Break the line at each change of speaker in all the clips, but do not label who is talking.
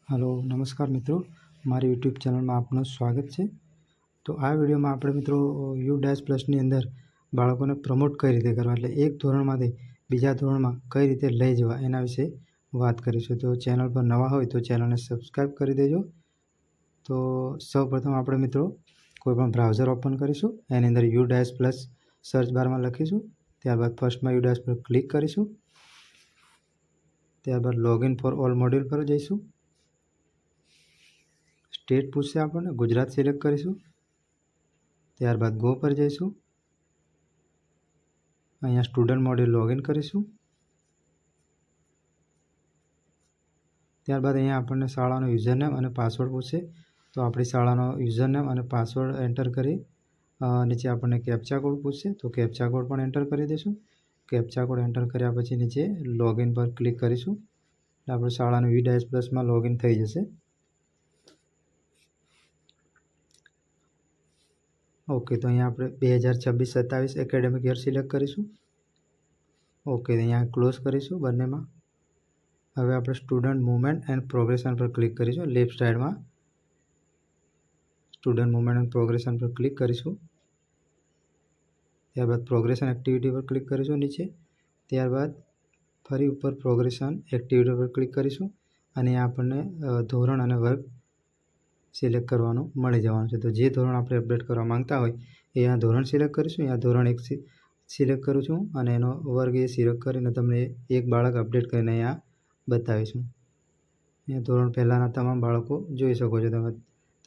Hello नमस्कार मित्रों, मारी यूट्यूब चैनल में आपનું स्वागत है। तो आ वीडियो में આપણે મિત્રો U-પ્લસની અંદર બાળકોને પ્રમોટ કઈ રીતે કરવા, એટલે એક ધોરણમાંથી બીજા ધોરણમાં કઈ રીતે લઈ જવા એના વિશે વાત કરીશું। તો ચેનલ પર નવા હોય તો ચેનલને સબસ્ક્રાઇબ કરી દેજો। તો સૌપ્રથમ આપણે મિત્રો કોઈપણ બ્રાઉઝર ઓપન કરીશું, એની અંદર U-પ્લસ સર્ચ બારમાં લખીશું, ત્યારબાદ ફર્સ્ટમાં U- પર ક્લિક કરીશું, ત્યારબાદ લોગિન ફોર ઓલ મોડ્યુલ પર જઈશું। સ્ટેટ પૂછશે, આપણને ગુજરાત સિલેક્ટ કરીશું, ત્યારબાદ ગો પર જઈશું, અહીંયા સ્ટુડન્ટ મોડ્યુલ લોગિન કરીશું, ત્યારબાદ અહીંયા આપણને શાળાનો યુઝરનેમ અને પાસવર્ડ પૂછશે, તો આપણી શાળાનો યુઝરનેમ અને પાસવર્ડ એન્ટર કરી નીચે આપણને કેપ્ચા કોડ પૂછશે, તો કેપ્ચા કોડ પણ એન્ટર કરી દઈશું। કેપ્ચા કોડ એન્ટર કર્યા પછી નીચે લોગિન પર ક્લિક કરીશું, એટલે આપણું શાળાનું U-પ્લસમાં લોગિન થઈ જશે। ઓકે, તો અહીંયા આપણે 2026-27 એકેડેમિક યર સિલેક્ટ કરીશું। ઓકે, અહીંયા ક્લોઝ કરીશું બંનેમાં। હવે આપણે સ્ટુડન્ટ મૂવમેન્ટ એન્ડ પ્રોગ્રેશન પર ક્લિક કરીશું, લેફ્ટ સાઈડમાં સ્ટુડન્ટ મૂવમેન્ટ એન્ડ પ્રોગ્રેશન પર ક્લિક કરીશું, ત્યારબાદ પ્રોગ્રેશન એક્ટિવિટી પર ક્લિક કરીશું નીચે, ત્યારબાદ ફરી ઉપર પ્રોગ્રેશન એક્ટિવિટી પર ક્લિક કરીશું અને આપણને ધોરણ અને વર્ગ સિલેક્ટ કરવાનું મળી જવાનું છે। તો જે ધોરણ આપણે અપડેટ કરવા માંગતા હોય એ અહીંયા ધોરણ સિલેક્ટ કરીશું, અહીંયા ધોરણ 1 સિલેક્ટ કરું છું અને એનો વર્ગ એ સિલેક્ટ કરીને તમને એક બાળક અપડેટ કરીને અહીંયા બતાવીશું। અહીંયા ધોરણ પહેલાંના તમામ બાળકો જોઈ શકો છો તમે,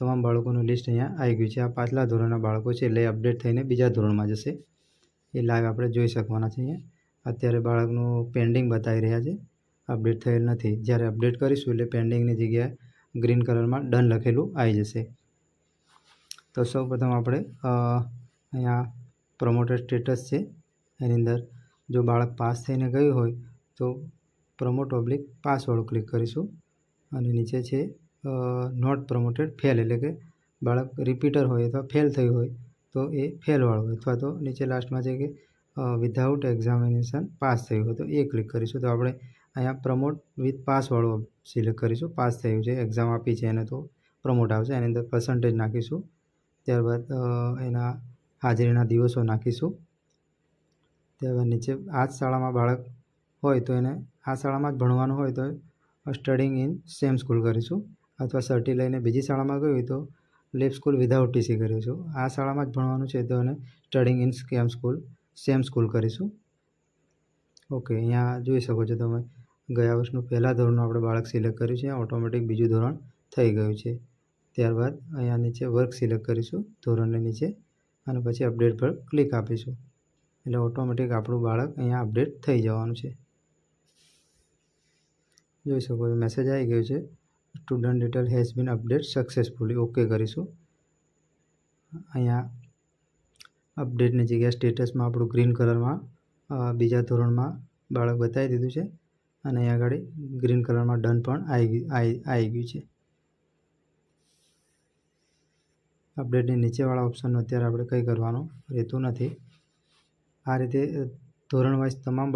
તમામ બાળકોનું લિસ્ટ અહીંયા આવી ગયું છે। આ પાછલા ધોરણના બાળકો છે, એટલે અપડેટ થઈને બીજા ધોરણમાં જશે, એ લાઈવ આપણે જોઈ શકવાના છે। અહીંયા અત્યારે બાળકનું પેન્ડિંગ બતાવી રહ્યા છે, અપડેટ થયેલ નથી। જ્યારે અપડેટ કરીશું એટલે પેન્ડિંગની જગ્યાએ ગ્રીન કલરમાં ડન લખેલું આવી જશે। તો સૌપ્રથમ આપણે અહીંયા પ્રમોટેડ સ્ટેટસ છે, એની અંદર જો બાળક પાસ થઈને ગયું હોય તો પ્રમોટ ઓબ્લિક પાસવાળું ક્લિક કરીશું અને નીચે છે નોટ પ્રમોટેડ ફેલ, એટલે કે બાળક રિપીટર હોય અથવા ફેલ થયું હોય તો એ ફેલવાળું હોય, અથવા તો નીચે લાસ્ટમાં છે કે વિધાઉટ એક્ઝામિનેશન પાસ થયું હોય તો એ ક્લિક કરીશું। તો આપણે અહીંયા પ્રમોટ વિથ પાસવાળું સિલેક્ટ કરીશું, પાસ થયું છે, એક્ઝામ આપી છે એને તો પ્રમોટ આવશે। એની અંદર પર્સન્ટેજ નાખીશું, ત્યારબાદ એના હાજરીના દિવસો નાખીશું, ત્યારબાદ નીચે આ જ શાળામાં બાળક હોય તો એને આ શાળામાં જ ભણવાનું હોય તો સ્ટડિંગ ઇન સેમ સ્કૂલ કરીશું, અથવા સર્ટી લઈને બીજી શાળામાં ગયું હોય તો લેફ્ટ સ્કૂલ વિધાઉટ TC કરીશું। આ શાળામાં જ ભણવાનું છે તો એને સ્ટડિંગ ઇન સેમ સ્કૂલ કરીશું। ઓકે, અહીંયા જોઈ શકો છો તમે ગયા વર્ષનું પહેલા ધોરણનું આપણે બાળક સિલેક્ટ કર્યું છે, ઓટોમેટિક બીજું ધોરણ થઈ ગયું છે। ત્યારબાદ અહીંયા નીચે વર્ક સિલેક્ટ કરીશું ધોરણની નીચે અને પછી અપડેટ પર ક્લિક આપીશું, એટલે ઓટોમેટિક આપણું બાળક અહીંયા અપડેટ થઈ જવાનું છે। જોઈ શકો છો મેસેજ આવી ગયું છે, student detail has been update successfully, okay કરીશું। અહીંયા અપડેટની જગ્યાએ સ્ટેટસમાં આપણું ગ્રીન કલરમાં બીજા ધોરણમાં બાળક બતાવી દીધું છે અને અહીંયા આગળ ગ્રીન કલરમાં ડન પણ આવી ગયું છે। અપડેટની નીચેવાળા ઓપ્શનનો અત્યારે આપણે કંઈ કરવાનું રહેતું નથી। આ રીતે ધોરણ વાઇઝ તમામ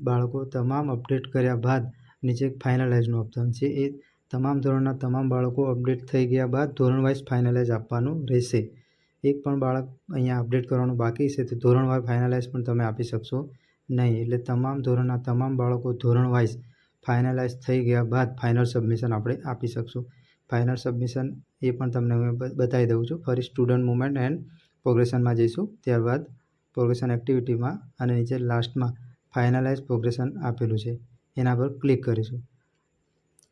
બાળકો તમામ અપડેટ કર્યા બાદ નીચે એક ફાઇનલાઇઝનું ઓપ્શન છે, એ તમામ ધોરણના તમામ બાળકો અપડેટ થઈ ગયા બાદ ધોરણ વાઇઝ ફાઇનલાઇઝ આપવાનું રહેશે। એક પણ બાળક અહીંયા અપડેટ કરવાનું બાકી છે તો ધોરણવાર ફાઇનલાઇઝ પણ તમે આપી શકશો નહીં, એટલે તમામ ધોરણના તમામ બાળકો ધોરણ વાઇઝ ફાઇનલાઇઝ થઈ ગયા બાદ ફાઇનલ સબમિશન આપણે આપી શકશું। ફાઇનલ સબમિશન એ પણ તમને હું બતાવી દઉં છું। ફરી સ્ટુડન્ટ મૂવમેન્ટ એન્ડ પ્રોગ્રેશનમાં જઈશું, ત્યારબાદ પ્રોગ્રેશન એક્ટિવિટીમાં અને નીચે લાસ્ટમાં ફાઇનલાઇઝ પ્રોગ્રેશન આપેલું છે, એના પર ક્લિક કરીશું।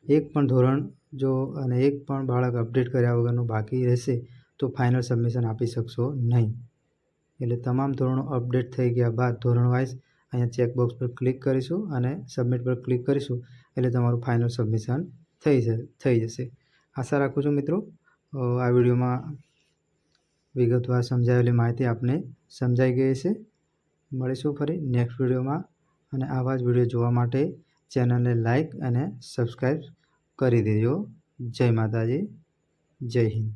એક પણ ધોરણ જો અને એક પણ બાળક અપડેટ કર્યા વગરનું બાકી રહેશે તો ફાઇનલ સબમિશન આપી શકશો નહીં, એટલે તમામ ધોરણો અપડેટ થઈ ગયા બાદ ધોરણ વાઇઝ અહીંયા ચેકબોક્સ પર ક્લિક કરીશું અને સબમિટ પર ક્લિક કરીશું, એટલે તમારું ફાઇનલ સબમિશન થઈ જશે। આશા રાખું છું મિત્રો આ વિડીયોમાં વિગતવાર સમજાવેલી માહિતી આપને સમજાઈ ગઈ હશે। મળીશું ફરી નેક્સ્ટ વિડીયોમાં, અને આવા જ વિડીયો જોવા માટે ચેનલને લાઇક અને સબસ્ક્રાઈબ કરી દેજો। જય માતાજી, જય હિન્દ।